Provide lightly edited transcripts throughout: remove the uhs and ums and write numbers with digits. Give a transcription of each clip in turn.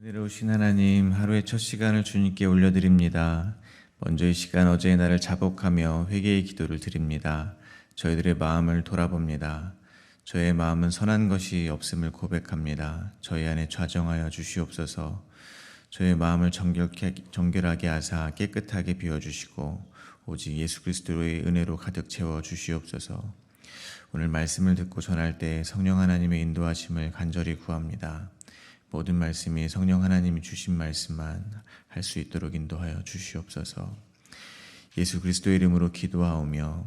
은혜로우신 하나님, 하루의 첫 시간을 주님께 올려드립니다. 먼저 이 시간 어제의 날을 자복하며 회개의 기도를 드립니다. 저희들의 마음을 돌아봅니다. 저의 마음은 선한 것이 없음을 고백합니다. 저희 안에 좌정하여 주시옵소서. 저의 마음을 정결하게 하사 깨끗하게 비워주시고 오직 예수 그리스도의 은혜로 가득 채워 주시옵소서. 오늘 말씀을 듣고 전할 때 성령 하나님의 인도하심을 간절히 구합니다. 모든 말씀이 성령 하나님이 주신 말씀만 할 수 있도록 인도하여 주시옵소서. 예수 그리스도의 이름으로 기도하오며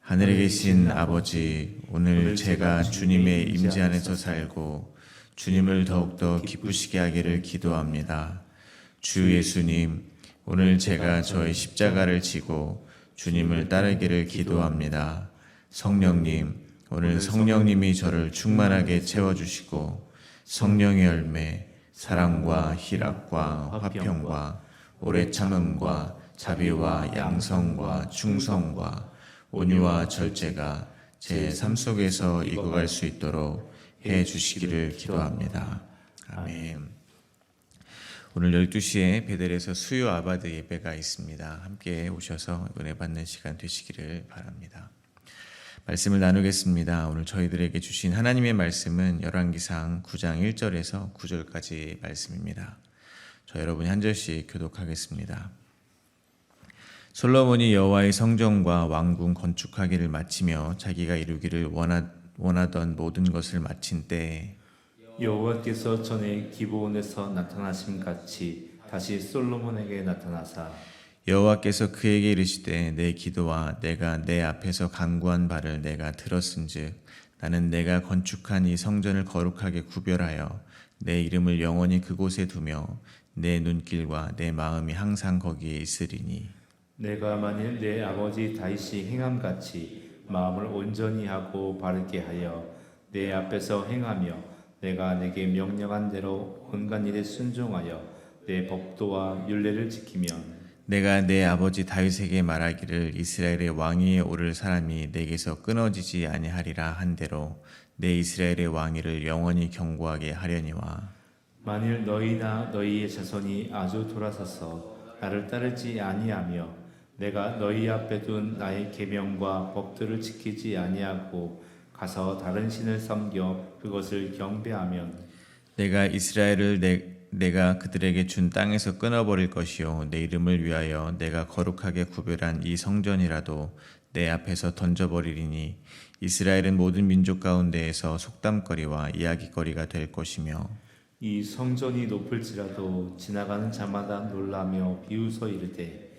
하늘에 계신 아버지, 오늘 제가 주님의 임재 안에서 살고 주님을 더욱더 기쁘시게 하기를 기도합니다. 주 예수님, 오늘 제가 저의 십자가를 지고 주님을 따르기를 기도합니다. 성령님, 오늘 성령님이 저를 충만하게 채워주시고 성령의 열매, 사랑과 희락과 화평과 오래 참음과 자비와 양성과 충성과 온유와 절제가 제 삶 속에서 익어갈 수 있도록 해 주시기를 기도합니다. 아멘. 오늘 12시에 베델에서 수요 아바드 예배가 있습니다. 함께 오셔서 은혜 받는 시간 되시기를 바랍니다. 말씀을 나누겠습니다. 오늘 저희들에게 주신 하나님의 말씀은 열왕기상 9장 1절에서 9절까지 말씀입니다. 저 여러분이 한 절씩 교독하겠습니다. 솔로몬이 여호와의 성전과 왕궁 건축하기를 마치며 자기가 이루기를 원하던 모든 것을 마친 때에 여호와께서 전에 기브온에서 나타나심 같이 다시 솔로몬에게 나타나사 여호와께서 그에게 이르시되 내 기도와 내가 내 앞에서 간구한 바를 내가 들었은즉 나는 내가 건축한 이 성전을 거룩하게 구별하여 내 이름을 영원히 그곳에 두며 내 눈길과 내 마음이 항상 거기에 있으리니 내가 만일 내 아버지 다윗이 행함같이 마음을 온전히 하고 바르게 하여 내 앞에서 행하며 내가 내게 명령한 대로 온갖 일에 순종하여 내 법도와 율례를 지키면 내가 내 아버지 다윗에게 말하기를 이스라엘의 왕위에 오를 사람이 내게서 끊어지지 아니하리라 한 대로 내 이스라엘의 왕위를 영원히 경고하게 하려니와 만일 너희나 너희의 자손이 아주 돌아서서 나를 따르지 아니하며 내가 너희 앞에 둔 나의 계명과 법들을 지키지 아니하고 가서 다른 신을 섬겨 그것을 경배하면 내가 이스라엘을 내가 그들에게 준 땅에서 끊어버릴 것이요 내 이름을 위하여 내가 거룩하게 구별한 이 성전이라도 내 앞에서 던져버리리니 이스라엘은 모든 민족 가운데에서 속담거리와 이야기거리가 될 것이며 이 성전이 높을지라도 지나가는 자마다 놀라며 비웃어 이르되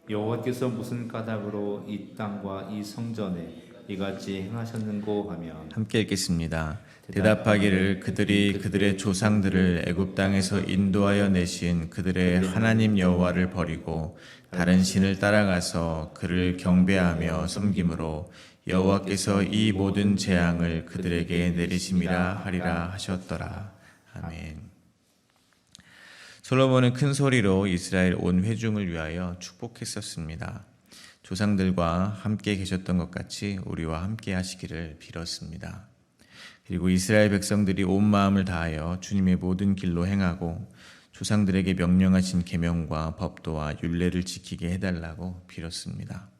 여호와께서 무슨 까닭으로 이 땅과 이 성전에 이같이 행하셨는고 하면 함께 읽겠습니다. 대답하기를 그들이 그들의 조상들을 애굽 땅에서 인도하여 내신 그들의 하나님 여호와를 버리고 다른 신을 따라가서 그를 경배하며 섬김으로 여호와께서 이 모든 재앙을 그들에게 내리심이라 하리라 하셨더라. 아멘. 솔로몬은 큰 소리로 이스라엘 온 회중을 위하여 축복했었습니다. 조상들과 함께 계셨던 것 같이 우리와 함께 하시기를 빌었습니다. 그리고 이스라엘 백성들이 온 마음을 다하여 주님의 모든 길로 행하고 조상들에게 명령하신 계명과 법도와 율례를 지키게 해달라고 빌었습니다.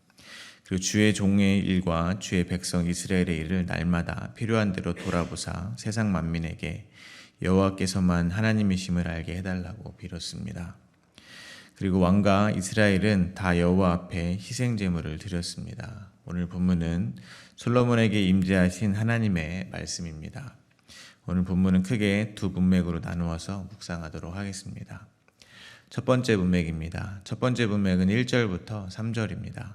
그리고 주의 종의 일과 주의 백성 이스라엘의 일을 날마다 필요한 대로 돌아보사 세상 만민에게 여호와께서만 하나님이심을 알게 해달라고 빌었습니다. 그리고 왕과 이스라엘은 다 여호와 앞에 희생 제물을 드렸습니다. 오늘 본문은 솔로몬에게 임재하신 하나님의 말씀입니다. 오늘 본문은 크게 두 문맥으로 나누어서 묵상하도록 하겠습니다. 첫 번째 문맥입니다. 첫 번째 문맥은 1절부터 3절입니다.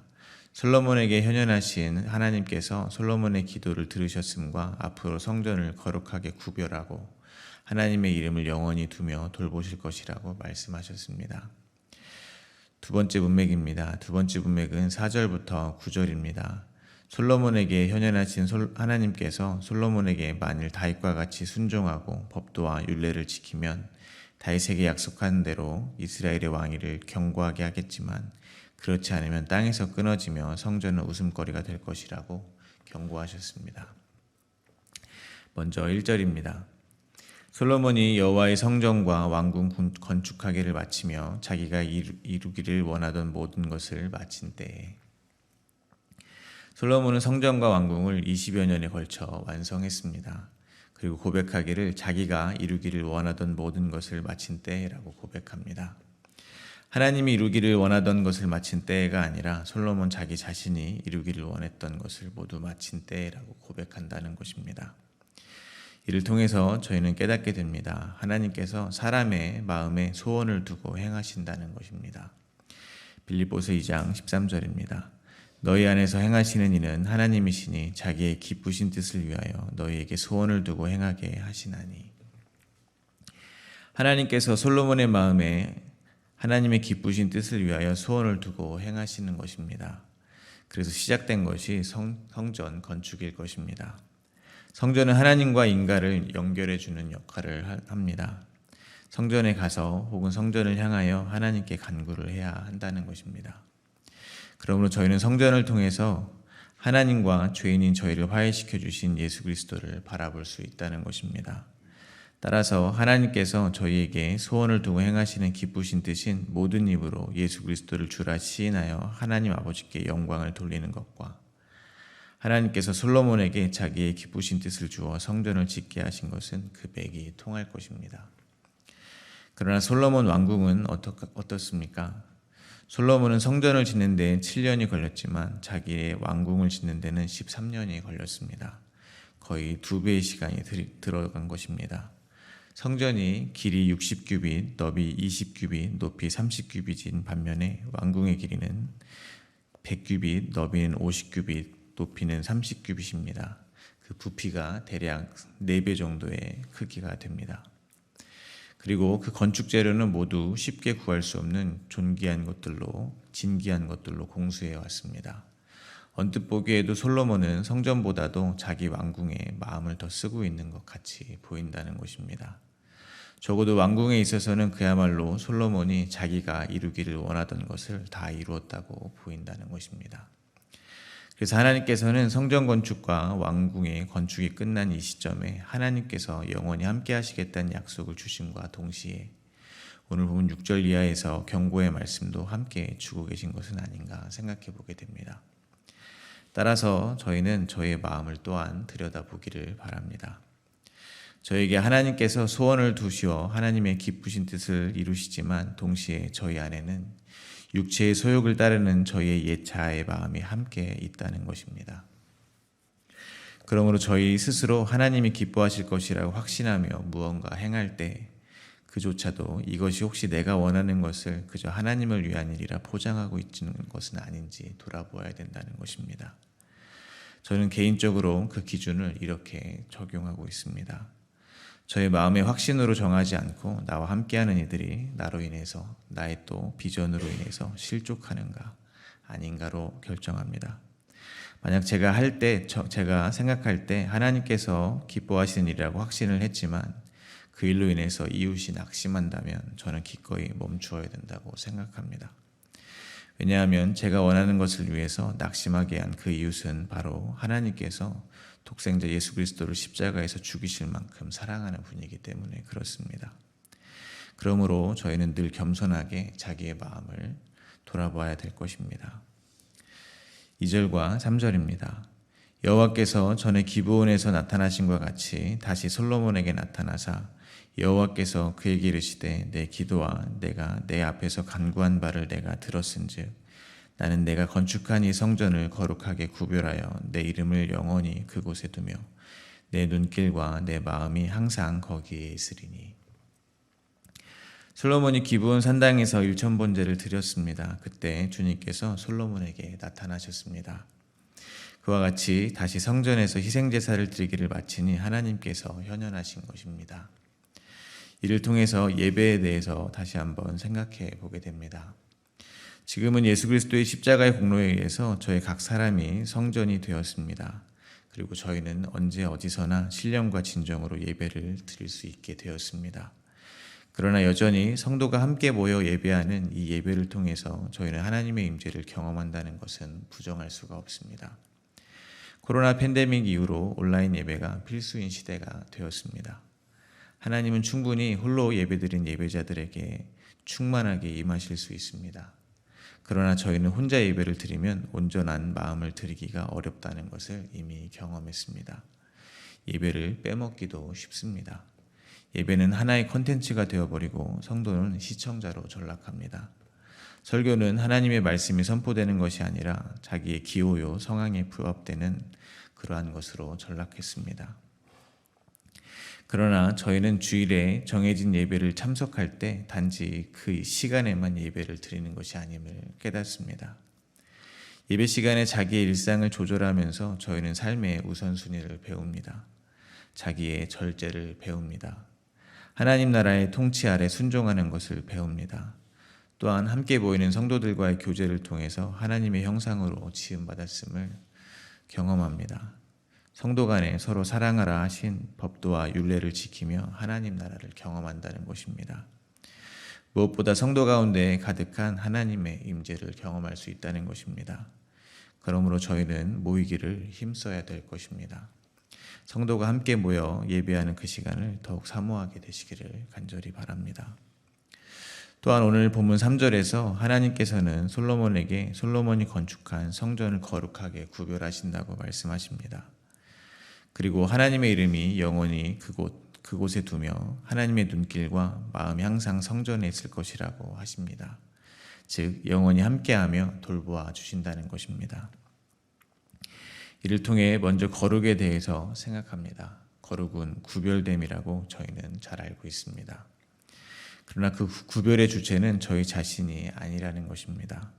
솔로몬에게 현현하신 하나님께서 솔로몬의 기도를 들으셨음과 앞으로 성전을 거룩하게 구별하고 하나님의 이름을 영원히 두며 돌보실 것이라고 말씀하셨습니다. 두 번째 문맥입니다. 두 번째 문맥은 4절부터 9절입니다. 솔로몬에게 현현하신 하나님께서 솔로몬에게 만일 다윗과 같이 순종하고 법도와 율례를 지키면 다윗에게 약속한 대로 이스라엘의 왕위를 경고하게 하겠지만 그렇지 않으면 땅에서 끊어지며 성전은 웃음거리가 될 것이라고 경고하셨습니다. 먼저 1절입니다. 솔로몬이 여호와의 성전과 왕궁 건축하기를 마치며 자기가 이루기를 원하던 모든 것을 마친 때에 솔로몬은 성전과 왕궁을 20여 년에 걸쳐 완성했습니다. 그리고 고백하기를 자기가 이루기를 원하던 모든 것을 마친 때라고 고백합니다. 하나님이 이루기를 원하던 것을 마친 때가 아니라 솔로몬 자기 자신이 이루기를 원했던 것을 모두 마친 때라고 고백한다는 것입니다. 이를 통해서 저희는 깨닫게 됩니다. 하나님께서 사람의 마음에 소원을 두고 행하신다는 것입니다. 빌립보서 2장 13절입니다. 너희 안에서 행하시는 이는 하나님이시니 자기의 기쁘신 뜻을 위하여 너희에게 소원을 두고 행하게 하시나니. 하나님께서 솔로몬의 마음에 하나님의 기쁘신 뜻을 위하여 소원을 두고 행하시는 것입니다. 그래서 시작된 것이 성전 건축일 것입니다. 성전은 하나님과 인간을 연결해 주는 역할을 합니다. 성전에 가서 혹은 성전을 향하여 하나님께 간구를 해야 한다는 것입니다. 그러므로 저희는 성전을 통해서 하나님과 죄인인 저희를 화해시켜 주신 예수 그리스도를 바라볼 수 있다는 것입니다. 따라서 하나님께서 저희에게 소원을 두고 행하시는 기쁘신 뜻인 모든 입으로 예수 그리스도를 주라 시인하여 하나님 아버지께 영광을 돌리는 것과 하나님께서 솔로몬에게 자기의 기쁘신 뜻을 주어 성전을 짓게 하신 것은 그 맥이 통할 것입니다. 그러나 솔로몬 왕궁은 어떻습니까? 솔로몬은 성전을 짓는 데 7년이 걸렸지만 자기의 왕궁을 짓는 데는 13년이 걸렸습니다. 거의 2배의 시간이 들어간 것입니다. 성전이 길이 60규빗, 너비 20규빗, 높이 30규빗인 반면에 왕궁의 길이는 100규빗, 너비는 50규빗, 높이는 30규빗입니다. 그 부피가 대략 4배 정도의 크기가 됩니다. 그리고 그 건축 재료는 모두 쉽게 구할 수 없는 존귀한 것들로, 진귀한 것들로 공수해 왔습니다. 언뜻 보기에도 솔로몬은 성전보다도 자기 왕궁에 마음을 더 쓰고 있는 것 같이 보인다는 것입니다. 적어도 왕궁에 있어서는 그야말로 솔로몬이 자기가 이루기를 원하던 것을 다 이루었다고 보인다는 것입니다. 그래서 하나님께서는 성전 건축과 왕궁의 건축이 끝난 이 시점에 하나님께서 영원히 함께 하시겠다는 약속을 주심과 동시에 오늘 보면 6절 이하에서 경고의 말씀도 함께 주고 계신 것은 아닌가 생각해 보게 됩니다. 따라서 저희는 저희의 마음을 또한 들여다보기를 바랍니다. 저에게 하나님께서 소원을 두시어 하나님의 기쁘신 뜻을 이루시지만 동시에 저희 안에는 육체의 소욕을 따르는 저희의 옛 자아의 마음이 함께 있다는 것입니다. 그러므로 저희 스스로 하나님이 기뻐하실 것이라고 확신하며 무언가 행할 때 그조차도 이것이 혹시 내가 원하는 것을 그저 하나님을 위한 일이라 포장하고 있는 것은 아닌지 돌아보아야 된다는 것입니다. 저는 개인적으로 그 기준을 이렇게 적용하고 있습니다. 저의 마음의 확신으로 정하지 않고 나와 함께하는 이들이 나로 인해서 나의 또 비전으로 인해서 실족하는가 아닌가로 결정합니다. 만약 제가 생각할 때 하나님께서 기뻐하시는 일이라고 확신을 했지만 그 일로 인해서 이웃이 낙심한다면 저는 기꺼이 멈추어야 된다고 생각합니다. 왜냐하면 제가 원하는 것을 위해서 낙심하게 한 그 이웃은 바로 하나님께서 독생자 예수 그리스도를 십자가에서 죽이실 만큼 사랑하는 분이기 때문에 그렇습니다. 그러므로 저희는 늘 겸손하게 자기의 마음을 돌아봐야 될 것입니다. 2절과 3절입니다. 여호와께서 전에 기브온에서 나타나신 것 같이 다시 솔로몬에게 나타나사 여호와께서 그에게 이르시되 내 기도와 내가 내 앞에서 간구한 바를 내가 들었은즉 나는 내가 건축한 이 성전을 거룩하게 구별하여 내 이름을 영원히 그곳에 두며 내 눈길과 내 마음이 항상 거기에 있으리니. 솔로몬이 기브온 산당에서 1,000번제를 드렸습니다. 그때 주님께서 솔로몬에게 나타나셨습니다. 그와 같이 다시 성전에서 희생제사를 드리기를 마치니 하나님께서 현현하신 것입니다. 이를 통해서 예배에 대해서 다시 한번 생각해 보게 됩니다. 지금은 예수 그리스도의 십자가의 공로에 의해서 저희 각 사람이 성전이 되었습니다. 그리고 저희는 언제 어디서나 신령과 진정으로 예배를 드릴 수 있게 되었습니다. 그러나 여전히 성도가 함께 모여 예배하는 이 예배를 통해서 저희는 하나님의 임재를 경험한다는 것은 부정할 수가 없습니다. 코로나 팬데믹 이후로 온라인 예배가 필수인 시대가 되었습니다. 하나님은 충분히 홀로 예배드린 예배자들에게 충만하게 임하실 수 있습니다. 그러나 저희는 혼자 예배를 드리면 온전한 마음을 드리기가 어렵다는 것을 이미 경험했습니다. 예배를 빼먹기도 쉽습니다. 예배는 하나의 콘텐츠가 되어버리고 성도는 시청자로 전락합니다. 설교는 하나님의 말씀이 선포되는 것이 아니라 자기의 기호요 성향에 부합되는 그러한 것으로 전락했습니다. 그러나 저희는 주일에 정해진 예배를 참석할 때 단지 그 시간에만 예배를 드리는 것이 아님을 깨닫습니다. 예배 시간에 자기의 일상을 조절하면서 저희는 삶의 우선순위를 배웁니다. 자기의 절제를 배웁니다. 하나님 나라의 통치 아래 순종하는 것을 배웁니다. 또한 함께 모이는 성도들과의 교제를 통해서 하나님의 형상으로 지음받았음을 경험합니다. 성도 간에 서로 사랑하라 하신 법도와 율례를 지키며 하나님 나라를 경험한다는 것입니다. 무엇보다 성도 가운데 가득한 하나님의 임재를 경험할 수 있다는 것입니다. 그러므로 저희는 모이기를 힘써야 될 것입니다. 성도가 함께 모여 예배하는 그 시간을 더욱 사모하게 되시기를 간절히 바랍니다. 또한 오늘 본문 3절에서 하나님께서는 솔로몬이 건축한 성전을 거룩하게 구별하신다고 말씀하십니다. 그리고 하나님의 이름이 영원히 그곳에 두며 하나님의 눈길과 마음이 항상 성전에 있을 것이라고 하십니다. 즉 영원히 함께하며 돌보아 주신다는 것입니다. 이를 통해 먼저 거룩에 대해서 생각합니다. 거룩은 구별됨이라고 저희는 잘 알고 있습니다. 그러나 그 구별의 주체는 저희 자신이 아니라는 것입니다.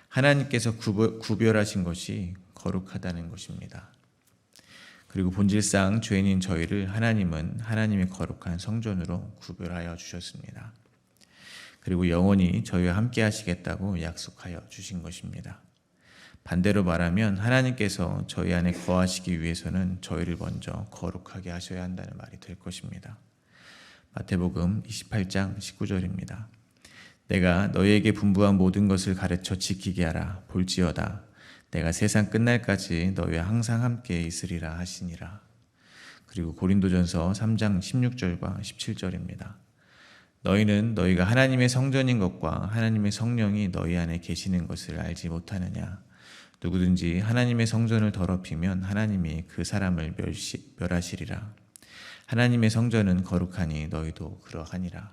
하나님께서 구별하신 것이 거룩하다는 것입니다. 그리고 본질상 죄인인 저희를 하나님은 하나님의 거룩한 성전으로 구별하여 주셨습니다. 그리고 영원히 저희와 함께 하시겠다고 약속하여 주신 것입니다. 반대로 말하면 하나님께서 저희 안에 거하시기 위해서는 저희를 먼저 거룩하게 하셔야 한다는 말이 될 것입니다. 마태복음 28장 19절입니다. 내가 너희에게 분부한 모든 것을 가르쳐 지키게 하라. 볼지어다 내가 세상 끝날까지 너희와 항상 함께 있으리라 하시니라. 그리고 고린도전서 3장 16절과 17절입니다. 너희는 너희가 하나님의 성전인 것과 하나님의 성령이 너희 안에 계시는 것을 알지 못하느냐. 누구든지 하나님의 성전을 더럽히면 하나님이 그 사람을 멸하시리라. 하나님의 성전은 거룩하니 너희도 그러하니라.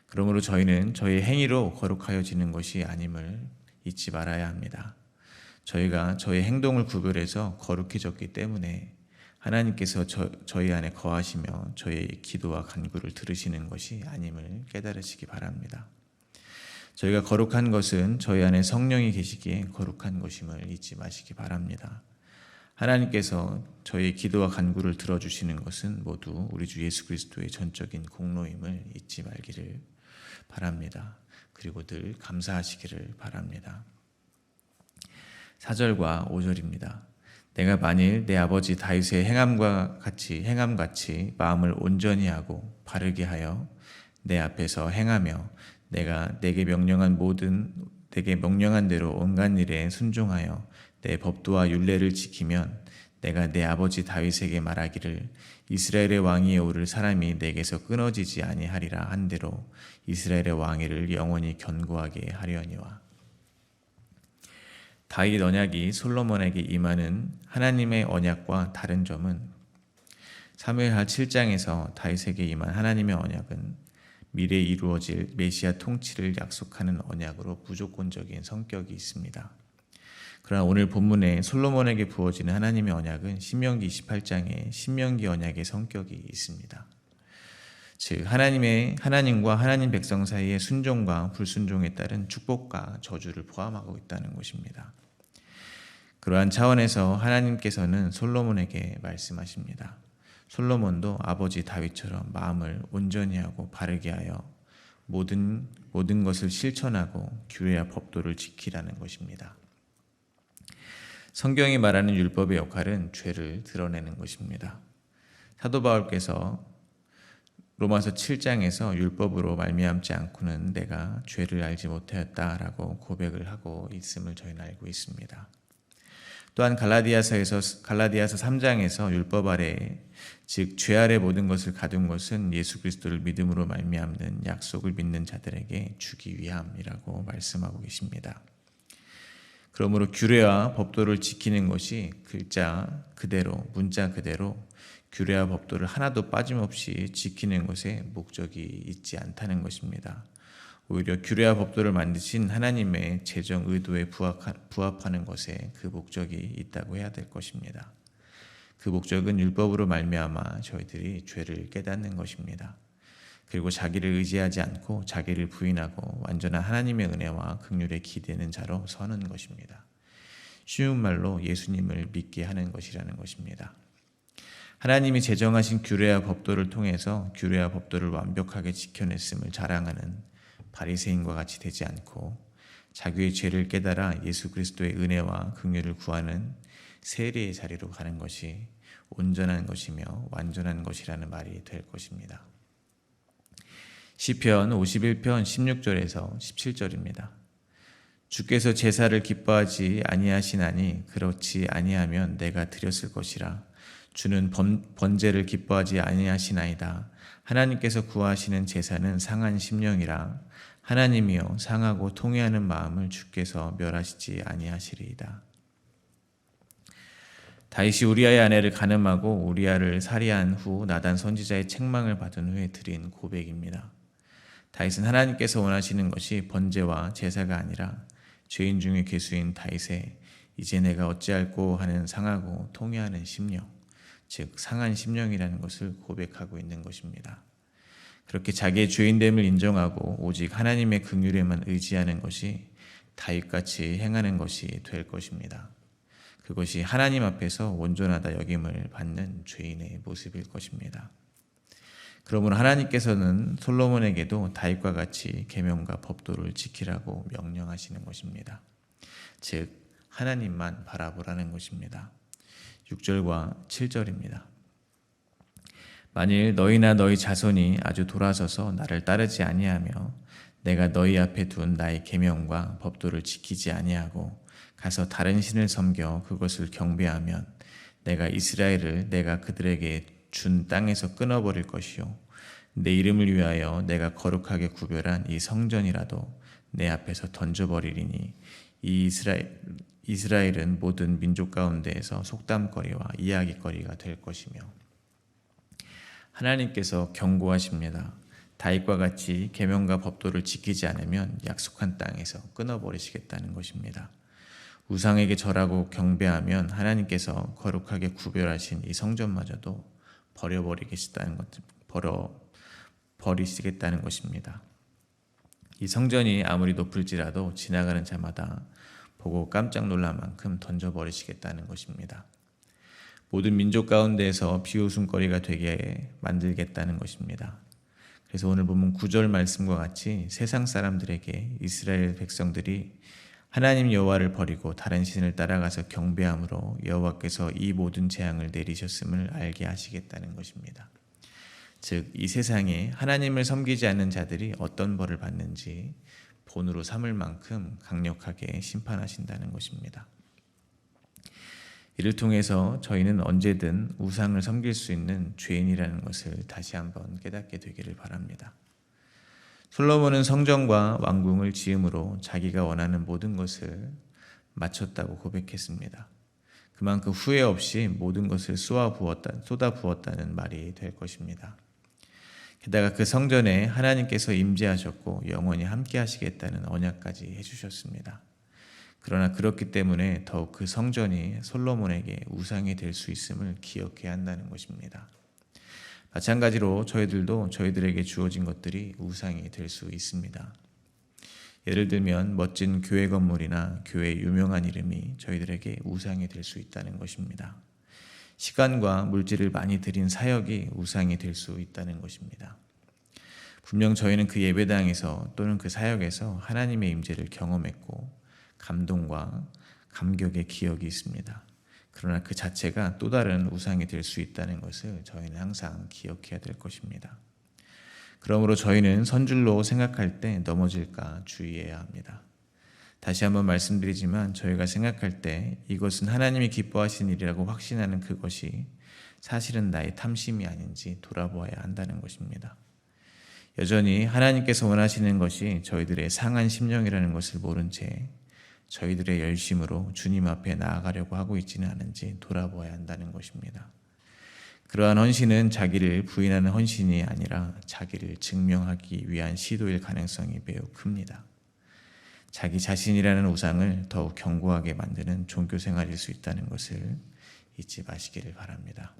그러므로 저희는 저희의 행위로 거룩하여지는 것이 아님을 잊지 말아야 합니다. 저희가 저희 행동을 구별해서 거룩해졌기 때문에 하나님께서 저희 안에 거하시며 저희의 기도와 간구를 들으시는 것이 아님을 깨달으시기 바랍니다. 저희가 거룩한 것은 저희 안에 성령이 계시기에 거룩한 것임을 잊지 마시기 바랍니다. 하나님께서 저희의 기도와 간구를 들어주시는 것은 모두 우리 주 예수 그리스도의 전적인 공로임을 잊지 말기를 바랍니다. 그리고 늘 감사하시기를 바랍니다. 4절과 5절입니다. 내가 만일 내 아버지 다윗의 행함같이 마음을 온전히 하고 바르게 하여 내 앞에서 행하며 내가 내게 명령한 대로 온갖 일에 순종하여 내 법도와 율례를 지키면 내가 내 아버지 다윗에게 말하기를 이스라엘의 왕위에 오를 사람이 내게서 끊어지지 아니하리라 한 대로 이스라엘의 왕위를 영원히 견고하게 하려니와. 다윗 언약이 솔로몬에게 임하는 하나님의 언약과 다른 점은 사무엘하 7장에서 다윗에게 임한 하나님의 언약은 미래에 이루어질 메시아 통치를 약속하는 언약으로 무조건적인 성격이 있습니다. 그러나 오늘 본문에 솔로몬에게 부어지는 하나님의 언약은 신명기 28장에 신명기 언약의 성격이 있습니다. 즉 하나님과 하나님 백성 사이의 순종과 불순종에 따른 축복과 저주를 포함하고 있다는 것입니다. 그러한 차원에서 하나님께서는 솔로몬에게 말씀하십니다. 솔로몬도 아버지 다윗처럼 마음을 온전히 하고 바르게 하여 모든 것을 실천하고 규례와 법도를 지키라는 것입니다. 성경이 말하는 율법의 역할은 죄를 드러내는 것입니다. 사도 바울께서 로마서 7장에서 율법으로 말미암지 않고는 내가 죄를 알지 못하였다라고 고백을 하고 있음을 저희는 알고 있습니다. 또한 갈라디아서 3장에서 율법 아래 즉 죄 아래 모든 것을 가둔 것은 예수 그리스도를 믿음으로 말미암는 약속을 믿는 자들에게 주기 위함이라고 말씀하고 계십니다. 그러므로 규례와 법도를 지키는 것이 글자 그대로, 문자 그대로 규례와 법도를 하나도 빠짐없이 지키는 것에 목적이 있지 않다는 것입니다. 오히려 규례와 법도를 만드신 하나님의 재정 의도에 부합하는 것에 그 목적이 있다고 해야 될 것입니다. 그 목적은 율법으로 말미암아 저희들이 죄를 깨닫는 것입니다. 그리고 자기를 의지하지 않고 자기를 부인하고 완전한 하나님의 은혜와 긍휼에 기대는 자로 서는 것입니다. 쉬운 말로 예수님을 믿게 하는 것이라는 것입니다. 하나님이 제정하신 규례와 법도를 통해서 규례와 법도를 완벽하게 지켜냈음을 자랑하는 바리새인과 같이 되지 않고 자기의 죄를 깨달아 예수 그리스도의 은혜와 긍휼을 구하는 세례의 자리로 가는 것이 온전한 것이며 완전한 것이라는 말이 될 것입니다. 시편 51편 16절에서 17절입니다. 주께서 제사를 기뻐하지 아니하시나니 그렇지 아니하면 내가 드렸을 것이라. 주는 번제를 기뻐하지 아니하시나이다. 하나님께서 구하시는 제사는 상한 심령이라. 하나님이여 상하고 통회하는 마음을 주께서 멸하시지 아니하시리이다. 다윗이 우리아의 아내를 간음하고 우리아를 살해한 후 나단 선지자의 책망을 받은 후에 드린 고백입니다. 다윗은 하나님께서 원하시는 것이 번제와 제사가 아니라 죄인 중에 괴수인 다윗의 이제 내가 어찌할꼬 하는 상하고 통회하는 심령, 즉 상한 심령이라는 것을 고백하고 있는 것입니다. 그렇게 자기의 죄인됨을 인정하고 오직 하나님의 긍휼에만 의지하는 것이 다윗같이 행하는 것이 될 것입니다. 그것이 하나님 앞에서 온전하다 여김을 받는 죄인의 모습일 것입니다. 그러므로 하나님께서는 솔로몬에게도 다윗과 같이 계명과 법도를 지키라고 명령하시는 것입니다. 즉 하나님만 바라보라는 것입니다. 6절과 7절입니다. 만일 너희나 너희 자손이 아주 돌아서서 나를 따르지 아니하며 내가 너희 앞에 둔 나의 계명과 법도를 지키지 아니하고 가서 다른 신을 섬겨 그것을 경배하면 내가 이스라엘을 내가 그들에게 준 땅에서 끊어버릴 것이요 내 이름을 위하여 내가 거룩하게 구별한 이 성전이라도 내 앞에서 던져버리리니 이 이스라엘은 모든 민족 가운데에서 속담거리와 이야기거리가 될 것이며. 하나님께서 경고하십니다. 다윗과 같이 계명과 법도를 지키지 않으면 약속한 땅에서 끊어버리시겠다는 것입니다. 우상에게 절하고 경배하면 하나님께서 거룩하게 구별하신 이 성전마저도 버리시겠다는 것입니다. 이 성전이 아무리 높을지라도 지나가는 자마다 보고 깜짝 놀랄 만큼 던져버리시겠다는 것입니다. 모든 민족 가운데에서 비웃음거리가 되게 만들겠다는 것입니다. 그래서 오늘 보면 9절 말씀과 같이 세상 사람들에게 이스라엘 백성들이 하나님 여호와를 버리고 다른 신을 따라가서 경배함으로 여호와께서 이 모든 재앙을 내리셨음을 알게 하시겠다는 것입니다. 즉 이 세상에 하나님을 섬기지 않는 자들이 어떤 벌을 받는지 본으로 삼을 만큼 강력하게 심판하신다는 것입니다. 이를 통해서 저희는 언제든 우상을 섬길 수 있는 죄인이라는 것을 다시 한번 깨닫게 되기를 바랍니다. 솔로몬은 성전과 왕궁을 지음으로 자기가 원하는 모든 것을 마쳤다고 고백했습니다. 그만큼 후회 없이 모든 것을 쏟아 부었다는 말이 될 것입니다. 게다가 그 성전에 하나님께서 임재하셨고 영원히 함께 하시겠다는 언약까지 해주셨습니다. 그러나 그렇기 때문에 더욱 그 성전이 솔로몬에게 우상이 될 수 있음을 기억해야 한다는 것입니다. 마찬가지로 저희들도 저희들에게 주어진 것들이 우상이 될 수 있습니다. 예를 들면 멋진 교회 건물이나 교회의 유명한 이름이 저희들에게 우상이 될 수 있다는 것입니다. 시간과 물질을 많이 들인 사역이 우상이 될 수 있다는 것입니다. 분명 저희는 그 예배당에서 또는 그 사역에서 하나님의 임재를 경험했고 감동과 감격의 기억이 있습니다. 그러나 그 자체가 또 다른 우상이 될 수 있다는 것을 저희는 항상 기억해야 될 것입니다. 그러므로 저희는 선줄로 생각할 때 넘어질까 주의해야 합니다. 다시 한번 말씀드리지만 저희가 생각할 때 이것은 하나님이 기뻐하신 일이라고 확신하는 그것이 사실은 나의 탐심이 아닌지 돌아보아야 한다는 것입니다. 여전히 하나님께서 원하시는 것이 저희들의 상한 심령이라는 것을 모른 채 저희들의 열심으로 주님 앞에 나아가려고 하고 있지는 않은지 돌아보아야 한다는 것입니다. 그러한 헌신은 자기를 부인하는 헌신이 아니라 자기를 증명하기 위한 시도일 가능성이 매우 큽니다. 자기 자신이라는 우상을 더욱 견고하게 만드는 종교 생활일 수 있다는 것을 잊지 마시기를 바랍니다.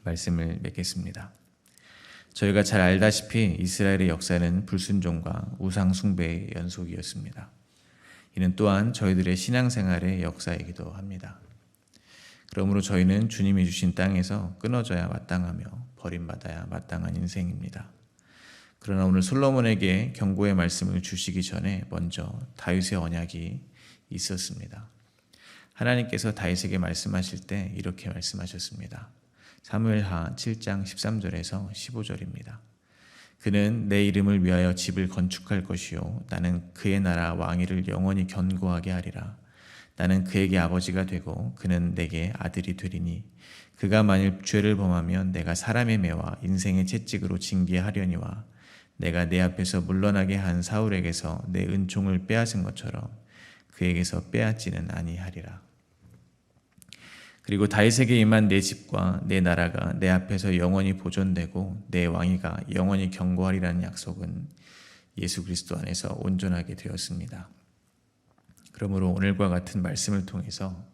말씀을 맺겠습니다. 저희가 잘 알다시피 이스라엘의 역사는 불순종과 우상 숭배의 연속이었습니다. 이는 또한 저희들의 신앙생활의 역사이기도 합니다. 그러므로 저희는 주님이 주신 땅에서 끊어져야 마땅하며 버림받아야 마땅한 인생입니다. 그러나 오늘 솔로몬에게 경고의 말씀을 주시기 전에 먼저 다윗의 언약이 있었습니다. 하나님께서 다윗에게 말씀하실 때 이렇게 말씀하셨습니다. 사무엘하 7장 13절에서 15절입니다. 그는 내 이름을 위하여 집을 건축할 것이요 나는 그의 나라 왕위를 영원히 견고하게 하리라. 나는 그에게 아버지가 되고 그는 내게 아들이 되리니 그가 만일 죄를 범하면 내가 사람의 매와 인생의 채찍으로 징계하려니와 내가 내 앞에서 물러나게 한 사울에게서 내 은총을 빼앗은 것처럼 그에게서 빼앗지는 아니하리라. 그리고 다윗에게 임한 내 집과 내 나라가 내 앞에서 영원히 보존되고 내 왕위가 영원히 견고하리라는 약속은 예수 그리스도 안에서 온전하게 되었습니다. 그러므로 오늘과 같은 말씀을 통해서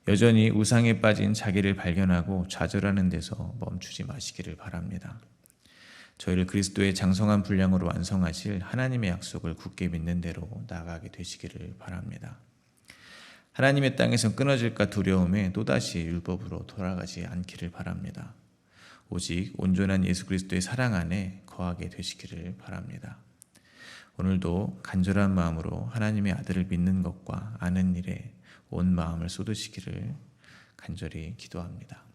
여전히 우상에 빠진 자기를 발견하고 좌절하는 데서 멈추지 마시기를 바랍니다. 저희를 그리스도의 장성한 분량으로 완성하실 하나님의 약속을 굳게 믿는 대로 나아가게 되시기를 바랍니다. 하나님의 땅에서 끊어질까 두려움에 또다시 율법으로 돌아가지 않기를 바랍니다. 오직 온전한 예수 그리스도의 사랑 안에 거하게 되시기를 바랍니다. 오늘도 간절한 마음으로 하나님의 아들을 믿는 것과 아는 일에 온 마음을 쏟으시기를 간절히 기도합니다.